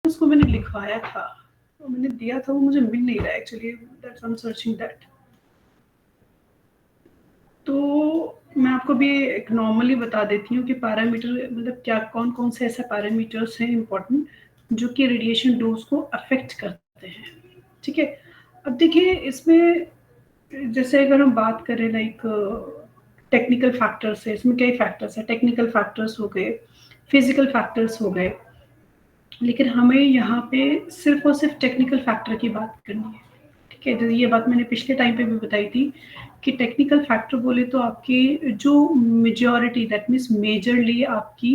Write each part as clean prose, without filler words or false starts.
उसको मैंने लिखवाया था, तो मैंने दिया था, वो मुझे मिल नहीं रहा actually, that's I am searching that. तो मैं आपको भी एक नॉर्मली बता देती हूँ कि पैरामीटर मतलब क्या, कौन कौन से ऐसे पैरामीटर्स हैं इम्पोर्टेंट जो कि रेडिएशन डोज को अफेक्ट करते हैं। ठीक है, अब देखिए इसमें जैसे अगर हम बात करें लाइक टेक्निकल फैक्टर्स है, इसमें कई फैक्टर्स है, टेक्निकल फैक्टर्स हो गए, फिजिकल फैक्टर्स हो गए, लेकिन हमें यहाँ पे सिर्फ और सिर्फ टेक्निकल फैक्टर की बात करनी है। ठीक है, तो ये बात मैंने पिछले टाइम पे भी बताई थी कि टेक्निकल फैक्टर बोले तो आपकी जो मेजॉरिटी दैट मीन्स मेजरली आपकी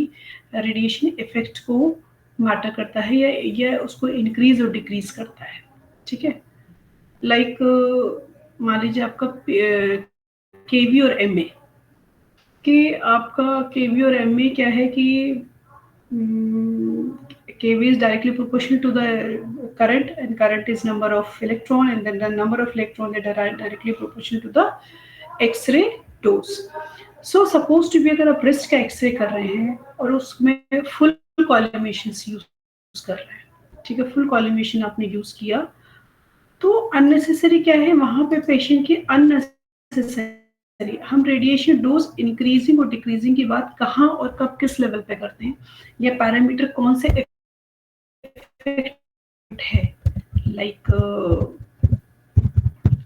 रेडिएशन इफेक्ट को मैटर करता है या उसको इंक्रीज और डिक्रीज करता है। ठीक है, लाइक मान लीजिए आपका केवी और एम ए, कि आपका केवी और एम ए क्या है कि kV is directly proportional to the current, and current is number of electron, and then the number of electron that are directly proportional to the X-ray dose. So suppose to be अगर आप wrist का X-ray कर रहे हैं और उसमें full collimation use कर रहे हैं, ठीक है, full collimation आपने यूज किया, तो अननेसेसरी क्या है वहां पे पेशेंट की अननेसेसरी, हम रेडिएशन डोज इंक्रीजिंग और डिक्रीजिंग की बात कहाँ और कब किस लेवल पे करते हैं, या पैरामीटर कौन से है। लाइक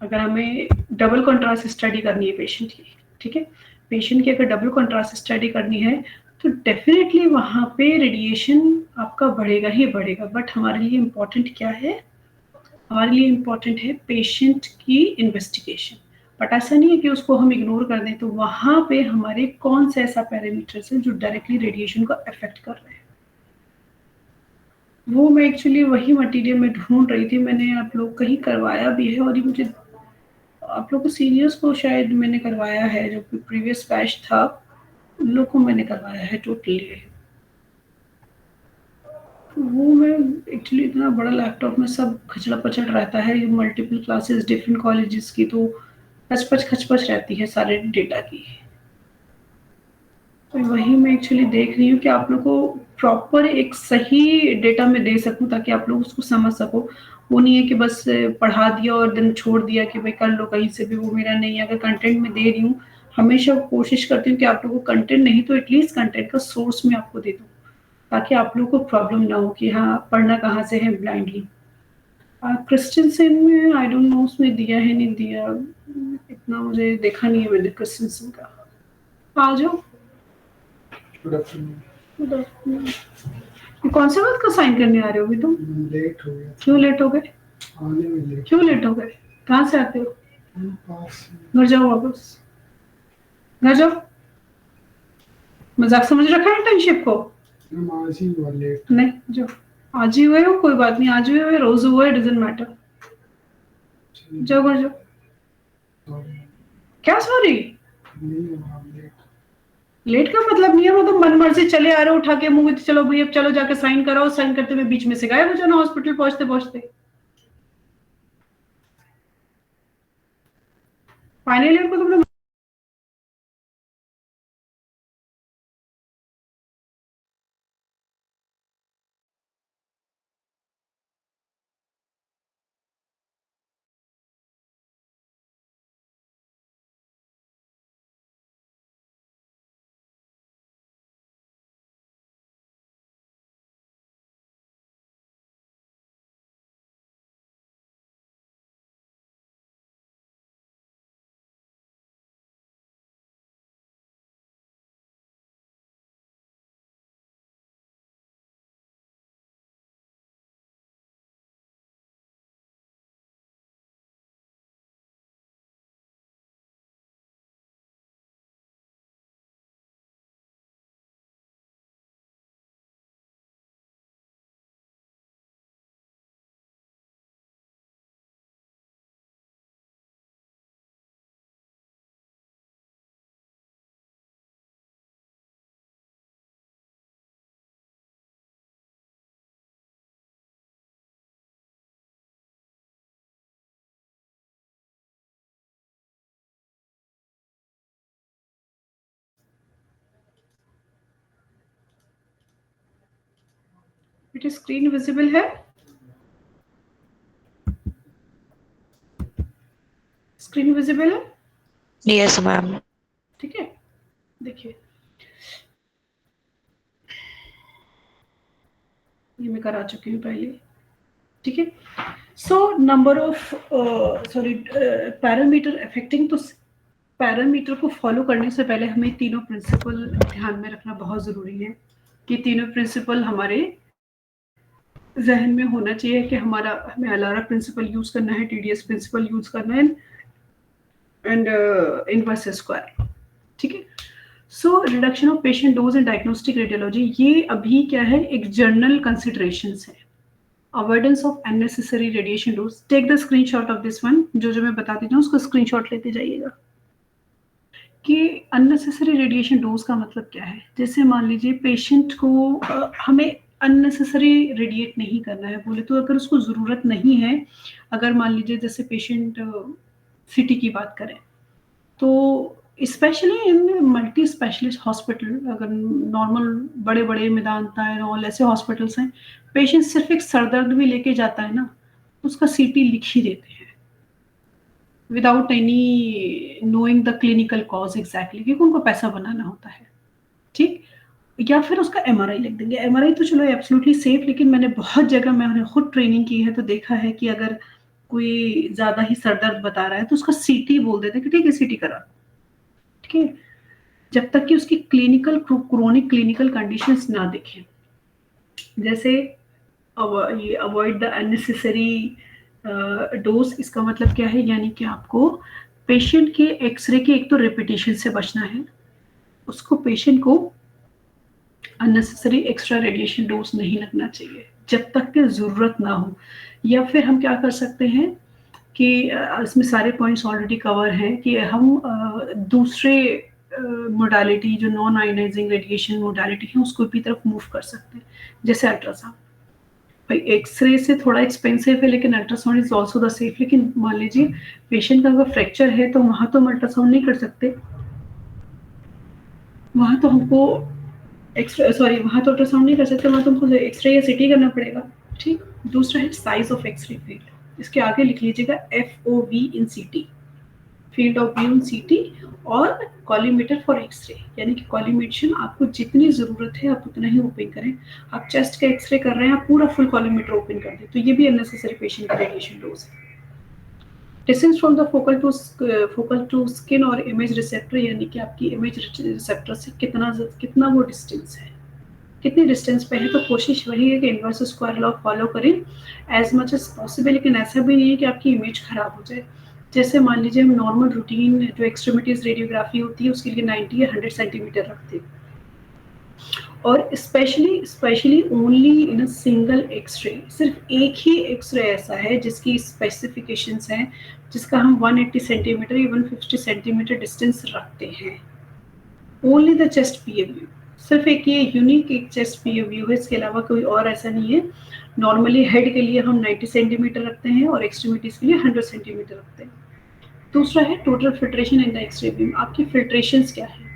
अगर हमें डबल कंट्रास्ट स्टडी करनी है पेशेंट की, ठीक है, पेशेंट की अगर डबल कंट्रास्ट स्टडी करनी है तो डेफिनेटली वहां पे रेडिएशन आपका बढ़ेगा ही बढ़ेगा, बट हमारे लिए इम्पोर्टेंट क्या है, हमारे लिए इम्पोर्टेंट है पेशेंट की इन्वेस्टिगेशन। बट ऐसा नहीं है कि उसको हम इग्नोर कर दें, तो वहां पे हमारे कौन सा ऐसा पैरामीटर्स है जो डायरेक्टली रेडिएशन को अफेक्ट कर रहे हैं। वो मैं एक्चुअली वही मटेरियल में ढूंढ रही थी, मैंने आप लोग कहीं करवाया भी है, और ये मुझे आप लोग को सीनियर्स को शायद मैंने करवाया है, जो प्रीवियस बैच था उन लोग को मैंने करवाया है टोटली। वो मैं एक्चुअली इतना बड़ा लैपटॉप में सब खचड़ा पचड़ रहता है, ये मल्टीपल क्लासेस डिफरेंट कॉलेजेस की, तो खचपच खचपच रहती है सारे डेटा की। तो वही मैं एक्चुअली देख रही हूँ कि आप लोग को प्रॉपर एक सही डेटा में दे सकूं ताकि आप लोग उसको समझ सको। वो नहीं है कि बस पढ़ा दिया और दिन छोड़ दिया कि भाई कर लो कहीं से भी, वो मेरा नहीं है। अगर कंटेंट में दे रही हूँ, हमेशा कोशिश करती हूँ कि आप लोगों को कंटेंट नहीं तो एटलीस्ट कंटेंट का सोर्स में आपको दे दूँ, ताकि आप लोगों को प्रॉब्लम ना हो कि हाँ पढ़ना कहाँ से है ब्लाइंडली। क्रिश्चियन में आई डोंट नो उसमें दिया है नहीं दिया, इतना मुझे देखा नहीं है मैंने क्रिश्चियन का। आ जाओ। Good afternoon. Good afternoon. कौन से बात का साइन करने आ रहे हो अभी तुम? लेट हो गया। क्यों लेट हो गए? आने में लेट। क्यों लेट हो गए? कहाँ से आते हो? घर जाओ वापस, घर जाओ। मजाक समझ रखा है इंटर्नशिप को? आज ही हुआ लेट। नहीं जो आज ही हुए हो कोई बात नहीं, आज हुए रोज हुए डजंट मैटर। जाओ घर जाओ। क्या सॉरी? लेट का मतलब नहीं है, वो तो मन मर्जी चले आ रहे हो उठा के मुंह, चलो भैया चलो जाके साइन कराओ, साइन करते हुए बीच में से गायब हो जाना हॉस्पिटल पहुंचते पहुंचते। फाइनल ईयर को तुम लोग बेटा स्क्रीन विजिबल है? स्क्रीन विजिबल है? Yes ma'am. ठीक है, देखिए ये मैं करा चुकी हूँ पहले। ठीक है, so number of parameter affecting, तो पैरामीटर को फॉलो करने से पहले हमें तीनों प्रिंसिपल ध्यान में रखना बहुत ज़रूरी है कि तीनों प्रिंसिपल हमारे जहन में होना चाहिए कि हमें अलारा प्रिंसिपल यूज़ करना है, टीडीएस प्रिंसिपल यूज़ करना है, एंड इनवर्स स्क्वायर। ठीक है, so reduction of patient dose and diagnostic radiology, ये अभी क्या है, एक जर्नल कंसिडरेशंस है। Avoidance of unnecessary radiation dose, take the screenshot of this one, जो मैं बताती हूँ उसको स्क्रीनशॉट लेते जाइएगा। कि अननेसेसरी रेडिएशन डोज का मतलब क्या है। जैसे मान लीजिए पेशेंट को हमें अननेसेसरी रेडिएट नहीं करना है बोले तो, अगर उसको ज़रूरत नहीं है, अगर मान लीजिए जैसे पेशेंट सिटी की बात करें तो specially in multi specialist hospital, अगर नॉर्मल बड़े बड़े मेदांता है और ऐसे हॉस्पिटल्स हैं, पेशेंट सिर्फ एक सरदर्द भी लेके जाता है ना, उसका सीटी लिख ही देते हैं without any knowing the clinical cause exactly, क्योंकि उनको पैसा बनाना होता है। ठीक, या फिर उसका एमआरआई लिख देंगे। एमआरआई तो चलो एब्सोल्युटली सेफ, लेकिन मैंने बहुत जगह मैंने खुद ट्रेनिंग की है तो देखा है कि अगर कोई ज्यादा ही सरदर्द बता रहा है तो उसका सीटी बोल देते हैं कि ठीक है सीटी करा। ठीक है, जब तक कि उसकी क्रोनिक क्लिनिकल कंडीशंस ना दिखें। जैसे ये अवॉइड द अननेसेसरी डोज, इसका मतलब क्या है, यानी कि आपको पेशेंट के एक्सरे के एक तो रिपीटेशन से बचना है, उसको पेशेंट को अननेसेसरी एक्स्ट्रा रेडिएशन डोज नहीं लगना चाहिए जब तक कि ज़रूरत ना हो। या फिर हम क्या कर सकते हैं कि इसमें सारे पॉइंट्स ऑलरेडी कवर हैं कि हम दूसरे मोडालिटी जो नॉन आयोनाइजिंग रेडिएशन मोडालिटी है उसको भी तरफ मूव कर सकते हैं, जैसे अल्ट्रासाउंड। भाई एक्सरे से थोड़ा एक्सपेंसिव है लेकिन ultrasound is also the safe. लेकिन मान लीजिए पेशेंट का अगर फ्रैक्चर है तो वहां तो हम अल्ट्रासाउंड नहीं कर सकते, वहां तो हमको वहां तो अल्ट्रासाउंड नहीं कर सकते, वहां तो हमको एक्सरे या सीटी करना पड़ेगा। ठीक, दूसरा है साइज ऑफ एक्सरे फील्ड, इसके आगे लिख लीजिएगा FOV इन सीटी, फील्ड ऑफ व्यू इन सीटी, और कॉलीमीटर फॉर एक्सरे, यानी कि कॉलीमेशन आपको जितनी जरूरत है आप उतना ही ओपन करें। आप चेस्ट का एक्सरे कर रहे हैं, आप पूरा फुल कॉलीमीटर ओपन कर दें तो ये भी अननेसेसरी पेशेंट का रेडिएशन डोज है। Distance from the focal to skin और इमेज रिसेप्टर, यानी कि आपकी इमेज रिसेप्टर से कितना वो डिस्टेंस है, कितनी डिस्टेंस पे है। तो कोशिश वही है कि इनवर्स स्क्वायर लॉ फॉलो करें एज मच एज पॉसिबल, लेकिन ऐसा भी नहीं है कि आपकी इमेज खराब हो जाए। जैसे मान लीजिए हम नॉर्मल रूटीन जो एक्सट्रीमिटीज रेडियोग्राफी होती है उसके लिए 90 या 100 सेंटीमीटर रखते हैं, और specially only in a single x-ray, सिर्फ एक ही एक्सरे ऐसा है जिसकी स्पेसिफिकेशंस हैं जिसका हम 180 सेंटीमीटर या 150 सेंटीमीटर डिस्टेंस रखते हैं। ओनली द चेस्ट पीएव्यू, सिर्फ एक ये यूनिक एक चेस्ट पीएव्यू है, इसके अलावा कोई और ऐसा नहीं है। नॉर्मली हेड के लिए हम 90 सेंटीमीटर रखते हैं और एक्सट्रीमिटीज के लिए 100 सेंटीमीटर रखते हैं। दूसरा है total filtration in the x-ray beam, आपकी फिल्ट्रेशंस क्या है।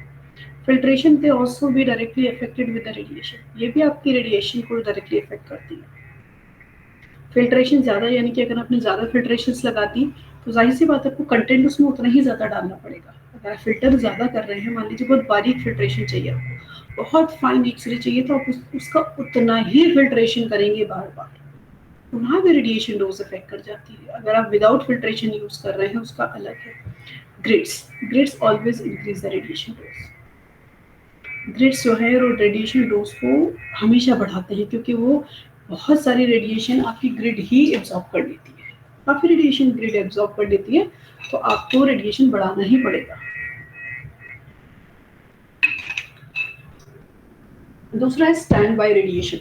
Filtration they also be directly affected with the radiation, ये भी आपकी रेडिएशन को डायरेक्टली अफेक्ट करती है। फिल्ट्रेशन ज़्यादा, यानी कि अगर आपने ज़्यादा फिल्ट्रेशंस लगा दी तो जाहिर सी बात है आपको कंटेंट उसमें उतना ही ज़्यादा डालना पड़ेगा। अगर आप फिल्टर ज़्यादा कर रहे हैं, मान लीजिए बहुत बारीक फिल्ट्रेशन चाहिए आपको, बहुत फाइन एक्सरे चाहिए, तो आप उसका उतना ही फिल्ट्रेशन करेंगे बार बार, वहाँ भी रेडिएशन डोज अफेक्ट कर जाती है। अगर आप विदाउट फिल्ट्रेशन यूज़ कर रहे हैं उसका अलग है। Grids always increase the radiation dose. Grids जो है वो रेडिएशन डोज को हमेशा बढ़ाते हैं, क्योंकि वो बहुत सारी रेडिएशन आपकी ग्रिड ही एब्जॉर्ब कर लेती है, काफ़ी रेडिएशन ग्रिड एब्जॉर्ब कर लेती है, तो आपको रेडिएशन बढ़ाना ही पड़ेगा। दूसरा है stand by radiation.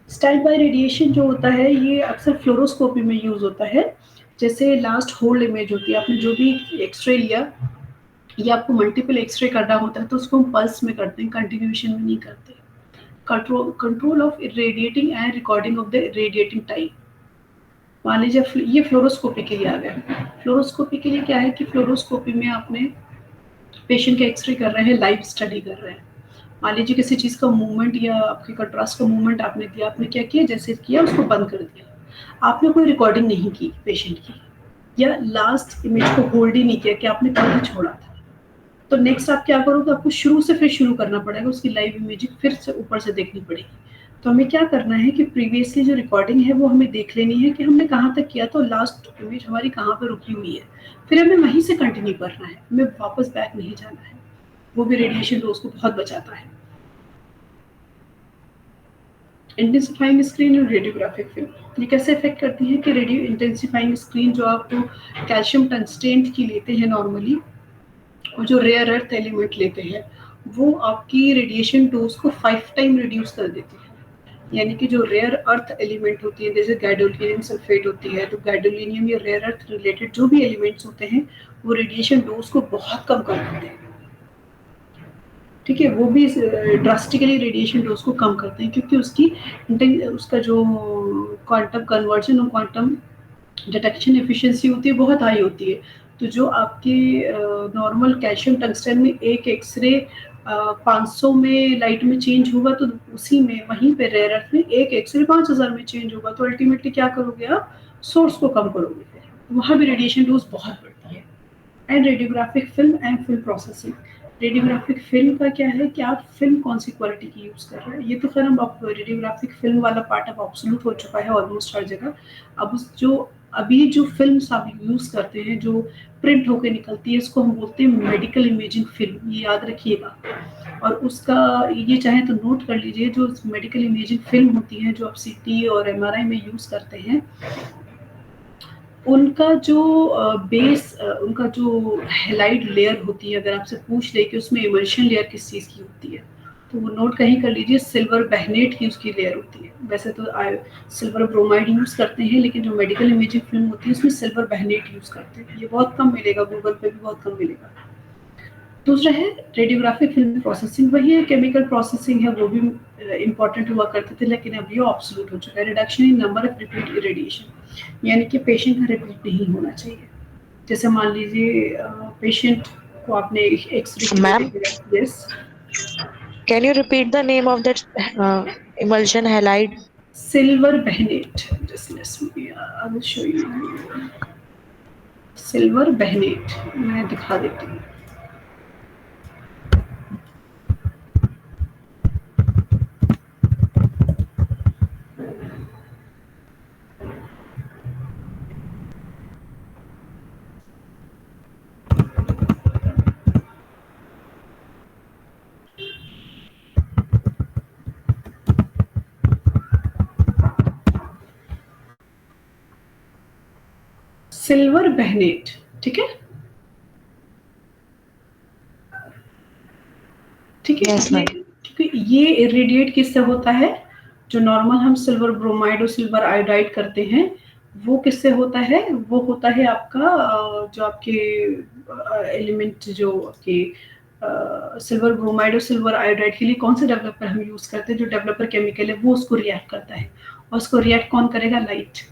Stand by radiation जो होता है ये अक्सर फ्लोरोस्कोपी में यूज होता है। जैसे लास्ट होल्ड इमेज होती है, आपने जो भी एक्सरे लिया या आपको मल्टीपल एक्सरे करना होता है तो उसको हम पल्स में करते हैं, कंटिन्यूएशन में नहीं करते। Control of radiating and recording of the radiating time. मान लीजिए ये फ्लोरोस्कोपी के लिए आ गया। फ्लोरोस्कोपी के लिए क्या है कि फ्लोरोस्कोपी में आपने पेशेंट का एक्सरे कर रहे हैं, लाइव स्टडी कर रहे हैं, मान लीजिए किसी चीज़ का मूवमेंट या आपके कंट्रास्ट का मूवमेंट आपने दिया, आपने क्या किया, जैसे किया उसको बंद कर दिया, आपने कोई रिकॉर्डिंग नहीं की पेशेंट की, या लास्ट इमेज को होल्ड ही नहीं किया कि आपने कहाँ छोड़ा था, तो नेक्स्ट आप क्या करोगे, आपको शुरू से फिर शुरू करना पड़ेगा, उसकी लाइव इमेजिंग फिर से ऊपर से देखनी पड़ेगी। तो हमें क्या करना है कि प्रीवियसली जो रिकॉर्डिंग है वो हमें देख लेनी है कि हमने कहाँ तक किया, तो लास्ट इमेज हमारी कहाँ पर रुकी हुई है, फिर हमें वहीं से कंटिन्यू करना है, हमें वापस बैक नहीं जाना है। वो भी रेडिएशन डोज को बहुत बचाता है। इंटेंसिफाइंग स्क्रीन और रेडियोग्राफिक फिल्म ये कैसे इफेक्ट करती है कि रेडियो इंटेंसिफाइंग स्क्रीन जो आप कैल्शियम टंगस्टेंट की लेते हैं नॉर्मली, और जो रेयर अर्थ एलिमेंट लेते हैं, वो आपकी रेडिएशन डोज को 5 टाइम रिड्यूस कर देती है। यानी कि जो रेयर अर्थ एलिमेंट होती है, जैसे गैडोलिनियम सल्फेट होती है, तो गैडोलिनियम या रेयर अर्थ रिलेटेड जो भी एलिमेंट्स होते हैं, वो रेडिएशन डोज को बहुत कम कर देते हैं। ठीक है, वो भी ड्रास्टिकली रेडिएशन डोज को कम करते हैं, क्योंकि उसका जो क्वांटम कन्वर्जन और क्वांटम डिटेक्शन एफिशिएंसी होती है बहुत हाई होती है। तो जो आपके नॉर्मल कैल्शियम टंगस्टन में एक एक्सरे 500 में लाइट में चेंज होगा, तो उसी में वहीं पे रेयर अर्थ में एक एक्सरे 5000 में चेंज होगा, तो अल्टीमेटली क्या करोगे आप, सोर्स को कम करोगे, फिर वहाँ भी रेडिएशन डोज बहुत बढ़ती है। And radiographic film and film processing. Radiographic film का क्या है कि आप फिल्म कौन सी क्वालिटी की यूज़ कर रहे हैं, ये तो खैर हम आप रेडियोग्राफिक फिल्म वाला पार्ट अब ऑब्सोल्यूट हो चुका है ऑलमोस्ट हर जगह। अब जो अभी जो फिल्म्स आप यूज़ करते हैं, जो प्रिंट होकर निकलती है, इसको हम बोलते हैं मेडिकल इमेजिंग फिल्म, ये याद रखिएगा। और उसका ये चाहे तो नोट कर लीजिए, जो मेडिकल इमेजिंग फिल्म होती है जो आप सीटी और एमआरआई में यूज़ करते हैं, उनका जो बेस उनका जो हैलाइड लेयर होती है, अगर आपसे पूछ ले कि उसमें इमल्शन लेयर किस चीज़ की होती है, तो वो नोट कहीं कर लीजिए, सिल्वर बहनेट की उसकी लेयर होती है। वैसे तो सिल्वर ब्रोमाइड यूज़ करते हैं, लेकिन जो मेडिकल इमेजिंग फिल्म होती है उसमें सिल्वर बहनेट यूज़ करते हैं। ये बहुत कम मिलेगा, गूगल पे भी बहुत कम मिलेगा। दूसरा है रेडियोग्राफिक फिल्म प्रोसेसिंग, वही है केमिकल प्रोसेसिंग है, वो भी इम्पॉर्टेंट हुआ करते थे, लेकिन अब ये ऑब्सोल्यूट हो चुका है। Reduction in number of repeat irradiation, यानी कि पेशेंट का रिपीट नहीं होना चाहिए। जैसे मान लीजिए पेशेंट को आपने x-ray, Ma'am, can you repeat the name of that emulsion halide? Silver बहनेट, I will show you, silver बहनेट मैं दिखा देती हूँ। सिल्वर बहनेट, ठीक है, ठीक है। Yes, ये ma'am. क्योंकि ये इरेडिएट किससे होता है, जो नॉर्मल हम सिल्वर ब्रोमाइड और सिल्वर आयोडाइड करते हैं, वो किससे होता है, वो होता है आपका जो आपके एलिमेंट जो आपके सिल्वर ब्रोमाइड और सिल्वर आयोडाइड के लिए कौन से डेवलपर हम यूज करते हैं, जो डेवलपर केमिकल है वो उसको रिएक्ट करता है, और उसको रिएक्ट कौन करेगा, लाइट।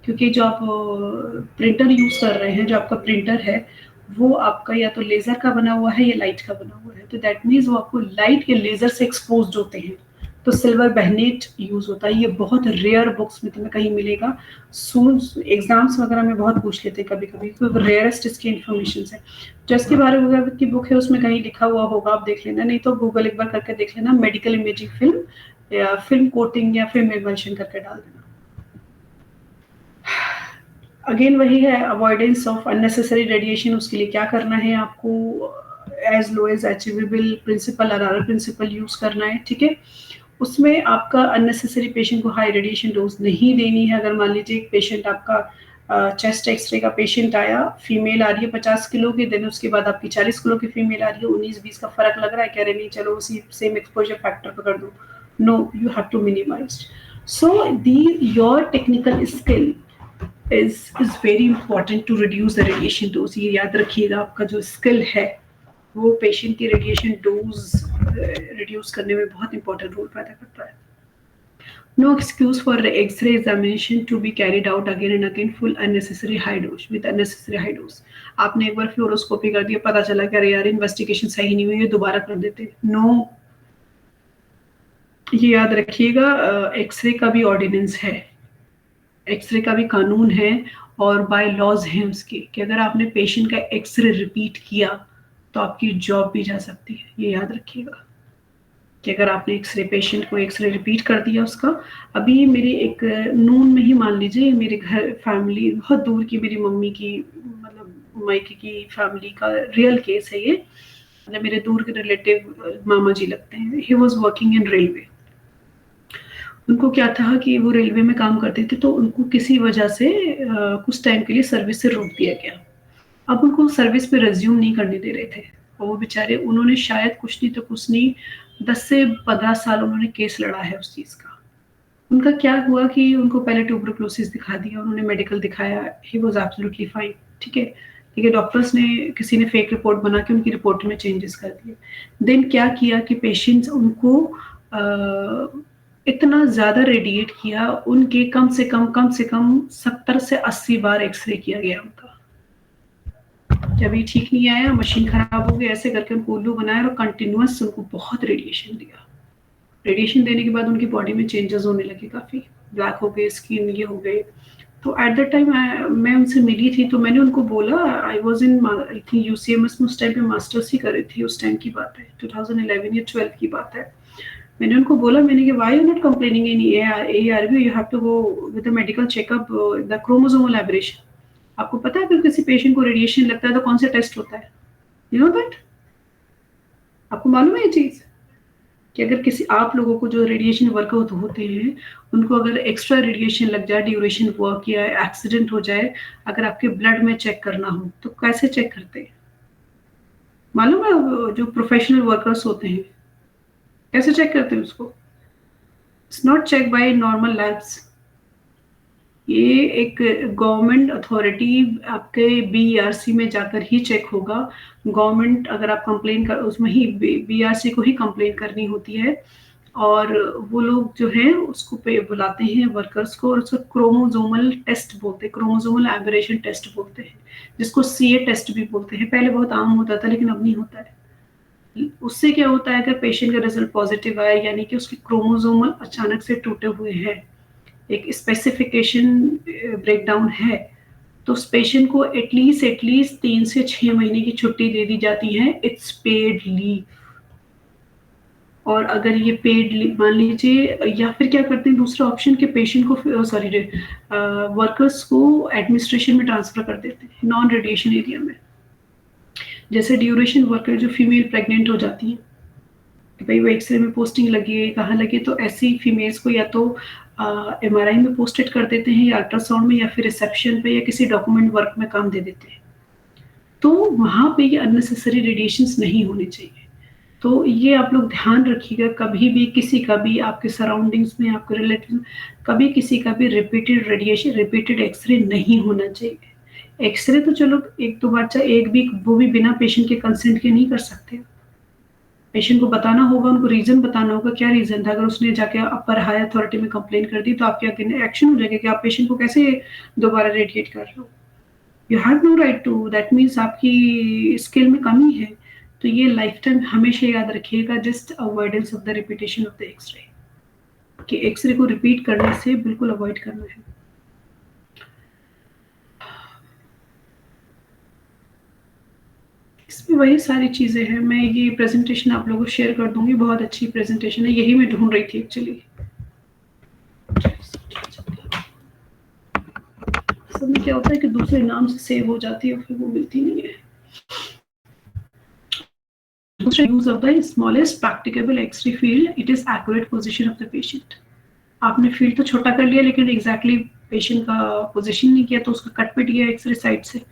क्योंकि जो आप प्रिंटर यूज कर रहे हैं, जो आपका प्रिंटर है, वो आपका या तो लेजर का बना हुआ है या लाइट का बना हुआ है, तो दैट मीन्स वो आपको लाइट या लेजर से एक्सपोज होते हैं, तो सिल्वर बहनेट यूज होता है। ये बहुत रेयर बुक्स में तुम्हें कहीं मिलेगा, एग्जाम्स वगैरह में बहुत पूछ लेते हैं कभी कभी, क्योंकि रेयरेस्ट इसकी इन्फॉर्मेशन है। जो इसके बारे में की बुक है उसमें कहीं लिखा हुआ होगा, आप देख लेना, नहीं तो गूगल एक बार करके देख लेना, मेडिकल इमेजिंग फिल्म या फिल्म कोटिंग या फिल्म इमल्शन करके डाल देना। अगेन वही है, अवॉइडेंस ऑफ अननेसेसरी रेडिएशन। उसके लिए क्या करना है आपको, as low as achievable principle, ALARA principle use करना है, ठीक है। उसमें आपका अननेसेसरी पेशेंट को हाई रेडिएशन डोज नहीं देनी है। अगर मान लीजिए एक पेशेंट आपका चेस्ट एक्सरे का पेशेंट आया, फीमेल आ रही है 50 किलो की, देन उसके बाद आपकी 40 किलो की फीमेल आ रही है, 19-20 का फर्क लग रहा है, कह रहे नहीं चलो उसी सेम एक्सपोजर फैक्टर पर कर दो, no, you have to minimise. So the your technical skill is very important to reduce the radiation dose। ये याद रखिएगा, आपका जो स्किल है वो पेशेंट की रेडिएशन डोज रिड्यूस करने में बहुत इंपॉर्टेंट रोल पैदा करता है। No excuse for X-ray examination to be carried out again and again full unnecessary high dose with unnecessary high dose। आपने एक बार फ्लोरोस्कोपी कर दिया, पता चला कि अरे यार इन्वेस्टिगेशन सही नहीं हुई है, दोबारा कर देते, नो, ये याद रखिएगा, एक्सरे का भी ऑर्डिनेंस है, एक्सरे का भी कानून है और बाय लॉज हैं उसके, कि अगर आपने पेशेंट का एक्सरे रिपीट किया तो आपकी जॉब भी जा सकती है। ये याद रखिएगा कि अगर आपने एक्सरे पेशेंट को एक्सरे रिपीट कर दिया उसका। अभी मेरी एक नून में ही मान लीजिए, मेरे घर फैमिली बहुत दूर की, मेरी मम्मी की मतलब मायके की फैमिली का रियल केस है ये, मतलब मेरे दूर के रिलेटिव मामा जी लगते हैं। He was working in railway. उनको क्या था कि वो रेलवे में काम करते थे, तो उनको किसी वजह से कुछ टाइम के लिए सर्विस से रोक दिया गया। अब उनको सर्विस पे रेज्यूम नहीं करने दे रहे थे, और वो बेचारे, उन्होंने शायद कुछ नहीं तो कुछ नहीं 10 से 15 साल उन्होंने केस लड़ा है उस चीज़ का। उनका क्या हुआ कि उनको पहले ट्यूबरक्लोसिस दिखा दिया, उन्होंने मेडिकल दिखाया, ही वाज एब्सोल्युटली फाइन, ठीक है। लेकिन डॉक्टर्स ने, किसी ने फेक रिपोर्ट बना के उनकी रिपोर्ट में चेंजेस कर दिए। देन क्या किया कि पेशेंट्स उनको इतना ज़्यादा रेडिएट किया, उनके कम से कम 70 से 80 बार एक्सरे किया गया उनका। जब ये ठीक नहीं आया, मशीन खराब हो गई, ऐसे करके उनको उल्लू बनाया और कंटिन्यूअस उनको बहुत रेडिएशन दिया। रेडिएशन देने के बाद उनकी बॉडी में चेंजेस होने लगे, काफ़ी ब्लैक हो गए, स्किन ये हो गए। तो एट द टाइम मैं उनसे मिली थी, तो मैंने उनको बोला, I was in, I think UCMS में उस टाइम पे मास्टर्स ही कर रही थी, उस टाइम की बात है, 2011 या 12 की बात है। मैंने उनको बोला, मैंने कि why you not complaining in ARV, you have to go with a medical checkup, the chromosomal aberration. आपको पता है अगर किसी पेशेंट को रेडिएशन लगता है तो कौन सा टेस्ट होता है? You know that? आपको मालूम है ये चीज़ कि अगर किसी, आप लोगों को जो रेडिएशन वर्कआउट होते हैं, उनको अगर एक्स्ट्रा रेडिएशन लग जाए, ड्यूरेशन वर्क या एक्सीडेंट हो जाए, अगर आपके ब्लड में चेक करना हो तो कैसे चेक करते हैं? मालूम है? जो प्रोफेशनल वर्कर्स होते हैं कैसे चेक करते हैं उसको? It's not check by normal labs. ये एक गवर्नमेंट अथॉरिटी, आपके BRC में जाकर ही चेक होगा। गवर्नमेंट, अगर आप कंप्लेन कर, उसमें ही BRC को ही कंप्लेन करनी होती है, और वो लोग जो हैं उसको पे बुलाते हैं वर्कर्स को, और उसको क्रोमोसोमल टेस्ट बोलते हैं, क्रोमोसोमल एबरेशन टेस्ट बोलते हैं, जिसको CA टेस्ट भी बोलते हैं। पहले बहुत आम होता था लेकिन अब नहीं होता है। उससे क्या होता है, अगर पेशेंट का रिजल्ट पॉजिटिव आया, यानी कि उसके क्रोमोसोमल अचानक से टूटे हुए हैं, एक स्पेसिफिकेशन ब्रेकडाउन है, तो उस पेशेंट को एटलीस्ट 3 से 6 महीने की छुट्टी दे दी जाती है, इट्स पेड लीव। और अगर ये पेड लीव मान लीजिए, या फिर क्या करते हैं दूसरा ऑप्शन, के पेशेंट को, सॉरी, वर्कर्स को एडमिनिस्ट्रेशन में ट्रांसफर कर देते हैं, नॉन रेडिएशन एरिया में। जैसे ड्यूरेशन वर्कर जो फीमेल प्रेग्नेंट हो जाती है, कि भाई वो एक्सरे में पोस्टिंग लगी है, कहाँ लगी, तो ऐसी फीमेल्स को या तो MRI में पोस्टेड कर देते हैं, या अल्ट्रासाउंड में, या फिर रिसेप्शन पे, या किसी डॉक्यूमेंट वर्क में काम दे देते हैं। तो वहाँ पे ये अननेसेसरी रेडिएशंस नहीं होने चाहिए। तो ये आप लोग ध्यान रखिएगा, कभी भी किसी का भी आपके सराउंडिंग्स में, आपके रिलेटिव, कभी किसी का भी रिपीटेड रेडिएशन, रिपीटेड एक्सरे नहीं होना चाहिए। एक्सरे तो चलो एक दो बार, चाहे एक भी, वो भी बिना पेशेंट के कंसेंट के नहीं कर सकते। पेशेंट को बताना होगा, उनको रीजन बताना होगा, क्या रीजन था। अगर उसने जाके अपर हाई अथॉरिटी में कंप्लेन कर दी तो आपके अगेंस्ट एक्शन हो जाएगा कि आप पेशेंट को कैसे दोबारा रेडिएट कर रहे हो। You have no right to, that means आपकी स्किल में कमी है। तो ये लाइफ टाइम हमेशा याद रखिएगा, just avoidance of the repetition of the x-ray, कि एक्सरे को रिपीट करने से बिल्कुल अवॉइड करना है। इसमें वही सारी चीज़ें हैं। मैं ये प्रेजेंटेशन आप लोगों को शेयर कर दूंगी, बहुत अच्छी प्रेजेंटेशन है, यही मैं ढूंढ रही थी एक्चुअली। सब में क्या होता है कि दूसरे नाम से सेव हो जाती है, फिर वो मिलती नहीं है। दूसरा, use of the smallest practicable x-ray field, it is accurate position of the patient. आपने फील्ड तो छोटा कर लिया, लेकिन एग्जैक्टली पेशेंट का पोजीशन नहीं किया, तो उसका कट पिट गया एक्सरे साइड से।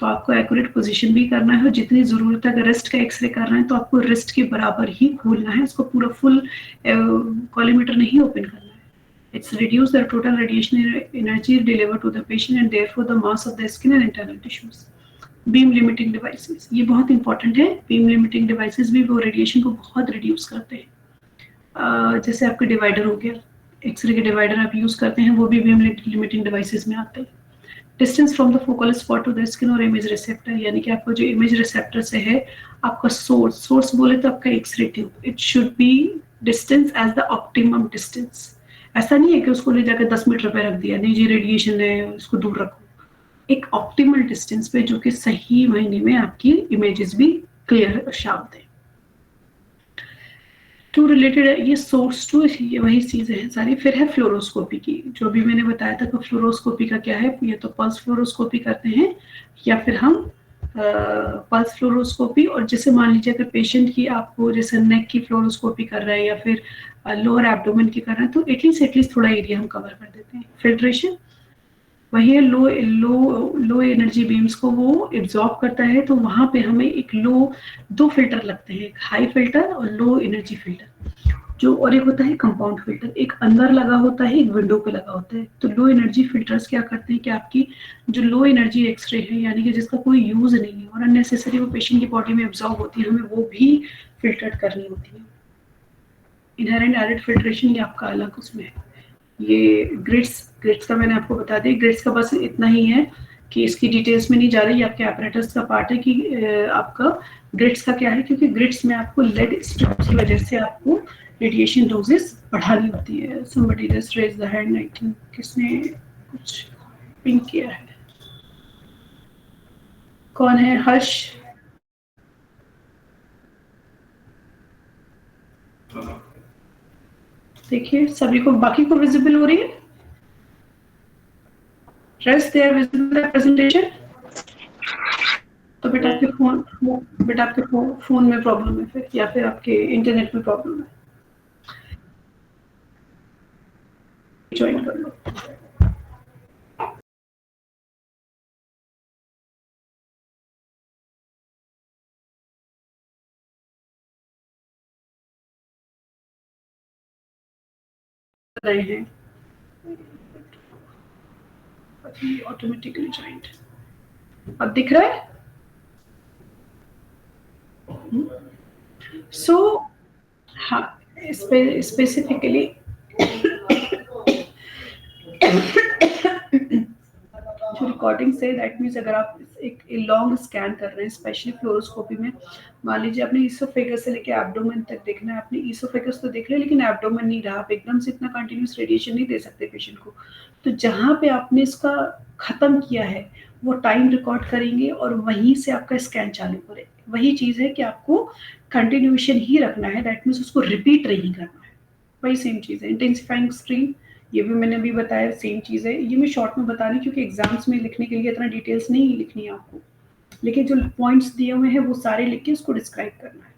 तो आपको एक्यूरेट पोजीशन भी करना है, और जितनी ज़रूरत है, अगर रिस्ट का एक्सरे कर रहे हैं तो आपको रिस्ट के बराबर ही खोलना है, उसको पूरा फुल कॉलीमीटर नहीं ओपन करना है। It's reduce the total radiation energy delivered to the patient and therefore the mass of the skin and internal tissues. Beam limiting devices, ये बहुत इंपॉर्टेंट है। बीम लिमिटिंग डिवाइसेस भी वो रेडिएशन को बहुत रिड्यूस करते हैं। जैसे आपके डिवाइडर हो गया, एक्सरे के डिवाइडर आप यूज करते हैं, वो भी बीम लिमिटिंग डिवाइसेस में आते हैं। Distance from the focal spot to the skin और इमेज रिसेप्टर, यानी कि आपका जो इमेज रिसेप्टर से है, आपका सोर्स बोले तो आपका x-ray tube, it should be distance as the optimum distance. ऐसा नहीं है कि उसको ले जाकर 10 मीटर पे रख दिया, नहीं जी रेडिएशन है उसको दूर रखो। एक ऑप्टिमल डिस्टेंस पे जो कि सही मायने में आपकी इमेजेस भी क्लियर और शार्प दें। टू रिलेटेड ये सोर्स टू ये वही चीजें हैं सारी। फिर है फ्लोरोस्कोपी की, जो भी मैंने बताया था कि फ्लोरोस्कोपी का क्या है, ये तो पल्स फ्लोरोस्कोपी करते हैं या फिर हम पल्स फ्लोरोस्कोपी, और जैसे मान लीजिए अगर पेशेंट की आपको जैसे नेक की फ्लोरोस्कोपी कर रहे हैं या फिर लोअर एब्डोमेन की कर रहे हैं, तो एटलीस्ट थोड़ा एरिया हम कवर कर देते हैं। फिल्ट्रेशन वही है, लो लो लो एनर्जी बीम्स को वो एब्जॉर्ब करता है, तो वहां पे हमें एक लो, दो फिल्टर लगते हैं, एक हाई फिल्टर और लो एनर्जी फिल्टर जो, और एक होता है कंपाउंड फिल्टर, एक अंदर लगा होता है एक विंडो पे लगा होता है। तो लो एनर्जी फिल्टर्स क्या करते हैं कि आपकी जो लो एनर्जी एक्सरे है यानी कि जिसका कोई यूज नहीं है और अननेसेसरी वो पेशेंट की बॉडी में एब्जॉर्ब होती है, हमें वो भी फिल्टर करनी होती है। इनहेरेंट एरिड फिल्ट्रेशन ये आपका अलग उसमें है। ये ग्रिड्स का मैंने आपको बता दिया। ग्रिड्स का बस इतना ही है कि इसकी डिटेल्स में नहीं जा रही, आपके apparatus का पार्ट है कि आपका ग्रिड्स का क्या है, क्योंकि ग्रिड्स में आपको लेड स्ट्रिप्स की वजह से आपको रेडिएशन डोजेस बढ़ानी होती है। somebody just raise the hand, I think किसने कुछ पिंक किया है, कौन है? हर्ष। देखिए सभी को, बाकी को विजिबल हो रही है? Rest their visible presentation. तो बेटा आपके फोन में प्रॉब्लम है फिर, या फिर आपके इंटरनेट में प्रॉब्लम है, ज्वाइन कर लो। रहे हैं ऑटोमेटिकली ज्वाइंट, अब दिख रहा है? सो हाँ, स्पेसिफिकली जो रिकॉर्डिंग से, दैट मीन्स अगर आप एक लॉन्ग स्कैन कर रहे हैं स्पेशली फ्लोरोस्कोपी में, मान लीजिए आपने ईसोफेगस से लेके एब्डोमेन तक देखना है, आपने ईसोफेगस तो देख लिया लेकिन एब्डोमेन नहीं रहा, आप एकदम से इतना कंटिन्यूस रेडिएशन नहीं दे सकते पेशेंट को। तो जहाँ पे आपने इसका खत्म किया है वो टाइम रिकॉर्ड करेंगे और वहीं से आपका स्कैन चालू करेंगे। वही चीज़ है कि आपको कंटिन्यूएशन ही रखना है, दैट मीन्स उसको रिपीट नहीं करना है। वही सेम चीज़ है। इंटेंसिफाइंग स्ट्रीम, ये भी मैंने अभी बताया, सेम चीज़ है। ये मैं शॉर्ट में बता रही क्योंकि एग्जाम्स में लिखने के लिए इतना डिटेल्स नहीं लिखनी है आपको, लेकिन जो पॉइंट्स दिए हुए हैं वो सारे लिख के उसको डिस्क्राइब करना है।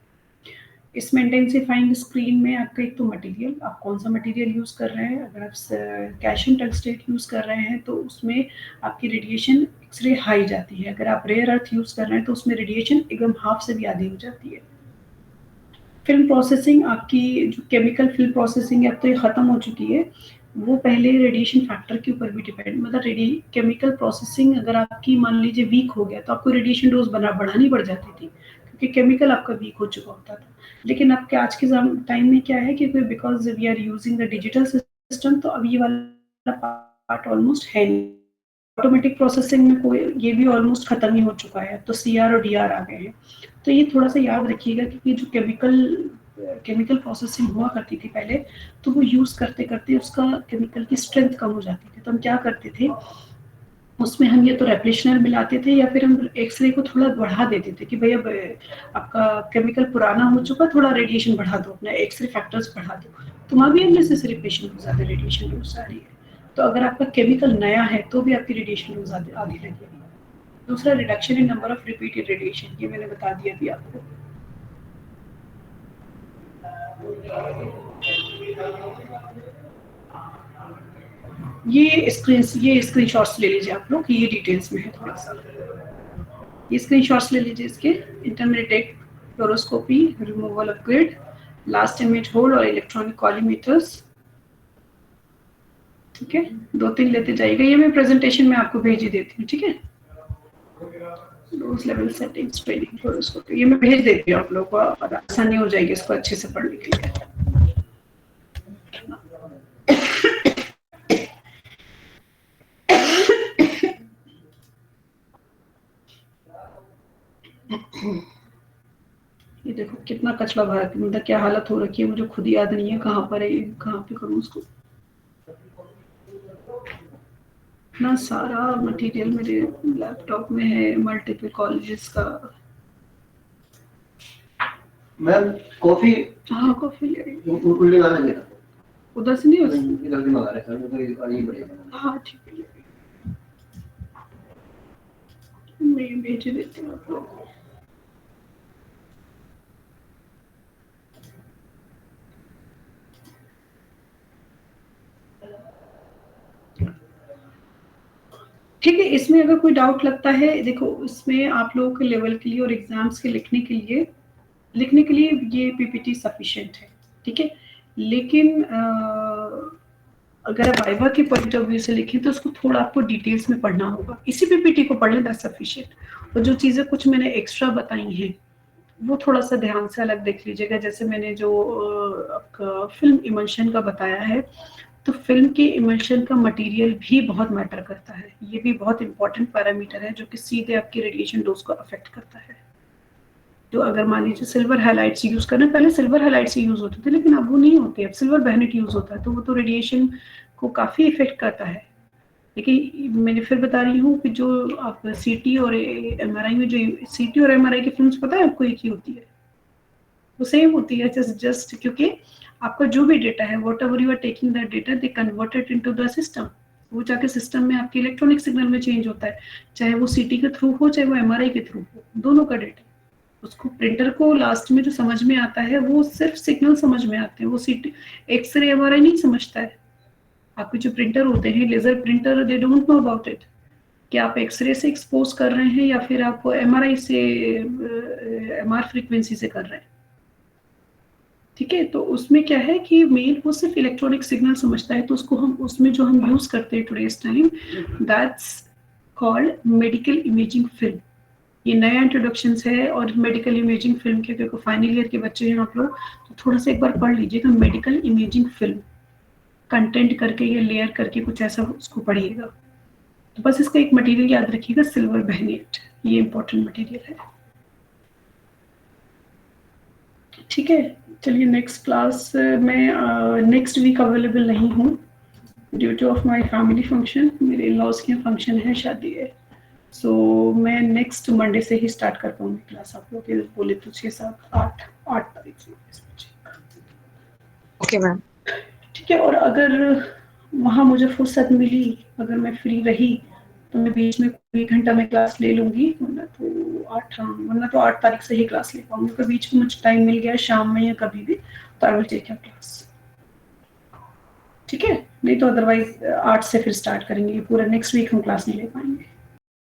इसमें इंटेंसिफाइंग स्क्रीन में आपका एक तो मटेरियल, आप कौन सा मटेरियल यूज़ कर रहे हैं। अगर आप कैल्शियम टंगस्टेट यूज़ कर रहे हैं तो उसमें आपकी रेडिएशन एक्सरे हाई जाती है। अगर आप रेयर अर्थ यूज़ कर रहे हैं तो उसमें रेडिएशन एकदम हाफ से भी आधी हो जाती है। फिल्म प्रोसेसिंग, आपकी जो केमिकल फिल्म प्रोसेसिंग है अब तो ये ख़त्म हो चुकी है, वो पहले रेडिएशन फैक्टर के ऊपर भी डिपेंड, मतलब केमिकल प्रोसेसिंग अगर आपकी मान लीजिए वीक हो गया तो आपको रेडिएशन डोज बढ़ानी पड़ जाती थी क्योंकि केमिकल आपका वीक हो चुका होता था। लेकिन अब के आज के टाइम में क्या है कि because we are using the digital system, तो अब ये वाला पार्ट ऑलमोस्ट है नहीं। ऑटोमेटिक प्रोसेसिंग में कोई, ये भी ऑलमोस्ट खत्म ही हो चुका है, तो सीआर और डीआर आ गए हैं। तो ये थोड़ा सा याद रखिएगा कि जो केमिकल प्रोसेसिंग हुआ करती थी पहले, तो वो यूज़ करते करते उसका केमिकल की स्ट्रेंथ कम हो जाती थी। तो हम क्या करते थे उसमें, हम ये तो रेप्लेशनर मिलाते थे या फिर हम एक्सरे को थोड़ा बढ़ा देते थे कि भैया आपका केमिकल पुराना हो चुका, थोड़ा रेडिएशन बढ़ा दो, अपना एक्सरे फैक्टर्स बढ़ा दो, तो वहाँ भी अननेसेसरी पेशेंट को ज़्यादा रेडिएशन डोज आ रही है। तो अगर आपका केमिकल नया है तो भी आपकी रेडिएशन डोज आधी लगेगी। दूसरा, reduction in number of repeated radiation, ये मैंने बता दिया अभी आपको। ये स्क्रीनशॉट्स ले लीजिए आप लोग, ये डिटेल्स में है थोड़ा सा, ये स्क्रीनशॉट्स ले लीजिए इसके। Intermediate fluoroscopy, removal of grid, last image hold और इलेक्ट्रॉनिक कॉलीमीटर्स। ठीक है, 2-3 लेते जाइएगा, ये मैं प्रेजेंटेशन में आपको भेज ही देती हूँ। ठीक है, dose level settings training fluoroscopy, ये मैं भेज देती हूँ आप लोगों को, और आसानी हो जाएगी इसको अच्छे से पढ़ने के लिए। ये देखो कितना कचरा भरा, मतलब क्या हालत हो रखी है, मुझे खुद याद नहीं है कहाँ पर है, कहाँ पे करूँ उसको। ना सारा मटेरियल मेरे लैपटॉप में है, मल्टीपल कॉलेजेस का। मैम कॉफी, हाँ कॉफी ले आई। उल्टे गाना लेना उधर से नहीं, इधर भी मंगा रहे सर, उधर आनी पड़ेगा। हाँ ठीक है, मैं भेज देती हूँ आप लोगों को। ठीक है, इसमें अगर कोई डाउट लगता है, देखो इसमें आप लोगों के लेवल के लिए और एग्जाम्स के लिखने के लिए ये पीपीटी सफिशिएंट है, ठीक है। लेकिन अगर आप वाइवा के पॉइंट ऑफ व्यू से लिखें तो उसको थोड़ा आपको डिटेल्स में पढ़ना होगा। इसी पीपीटी को पढ़ लें, दैट्स सफिशिएंट। और जो चीज़ें कुछ मैंने एक्स्ट्रा बताई हैं वो थोड़ा सा ध्यान से अलग देख लीजिएगा। जैसे मैंने जो आपका फिल्म इमल्शन का बताया है, तो फिल्म के इमल्शन का मटेरियल भी बहुत मैटर करता है। ये भी बहुत इंपॉर्टेंट पैरामीटर है जो कि सीधे आपकी रेडिएशन डोज को अफेक्ट करता है। तो अगर मान लीजिए सिल्वर हाइलाइट्स यूज करना, पहले सिल्वर हाइलाइट्स यूज होते थे लेकिन अब वो नहीं होते, अब सिल्वर बैनेट यूज होता है, तो वो तो रेडिएशन को काफी इफेक्ट करता है। लेकिन मैंने फिर बता रही हूँ कि जो आप सीटी और एमआरआई में, जो सीटी और एमआरआई की फिल्म्स पता है आपको एक ही होती है, वो सेम होती है। जस्ट क्योंकि आपका जो भी डेटा है, whatever you are taking that data, they converted into the system. वो जाके सिस्टम में आपके इलेक्ट्रॉनिक सिग्नल में चेंज होता है, चाहे वो सीटी के थ्रू हो चाहे वो एमआरआई के थ्रू हो, दोनों का डेटा। उसको प्रिंटर को लास्ट में जो समझ में आता है वो सिर्फ सिग्नल समझ में आते हैं, वो सीटी एक्सरे एमआरआई नहीं समझता है। आपके जो प्रिंटर होते हैं, laser printer, they don't know about it कि आप एक्सरे से एक्सपोज कर रहे हैं या फिर आप एमआरआई से, एमआर फ्रीक्वेंसी से कर रहे हैं, ठीक है। तो उसमें क्या है कि मेन वो सिर्फ इलेक्ट्रॉनिक सिग्नल समझता है, तो उसको हम उसमें जो हम यूज करते हैं today's time, that's called medical imaging film. ये नया इंट्रोडक्शन है। और मेडिकल इमेजिंग फिल्म के, क्योंकि फाइनल ईयर के बच्चे हैं आप लोग, तो थोड़ा सा एक बार पढ़ लीजिएगा मेडिकल इमेजिंग फिल्म, कंटेंट करके या लेयर करके कुछ ऐसा उसको पढ़िएगा। तो बस इसका एक मटेरियल याद रखिएगा, सिल्वर बैनेट, ये इंपॉर्टेंट मटेरियल है, ठीक है। चलिए नेक्स्ट क्लास मैं नेक्स्ट वीक अवेलेबल नहीं हूँ due two of my family function, मेरे लॉज के फंक्शन है, शादी है। सो मैं नेक्स्ट मंडे से ही स्टार्ट कर पाऊंगी क्लास। आप लोग बोले तो 6, 7, 8 तारीख से। Okay ma'am. ठीक है। और अगर वहाँ मुझे फुर्सत मिली, अगर मैं फ्री रही, तो मैं बीच में कोई घंटा में क्लास ले लूंगी, वरना तो 8 तारीख से ही क्लास ले पाऊंगी। अगर बीच में मुझे टाइम मिल गया शाम में या कभी भी, तो I will take your class, ठीक है। नहीं तो अदरवाइज 8 से फिर स्टार्ट करेंगे, पूरा नेक्स्ट वीक हम क्लास नहीं ले पाएंगे।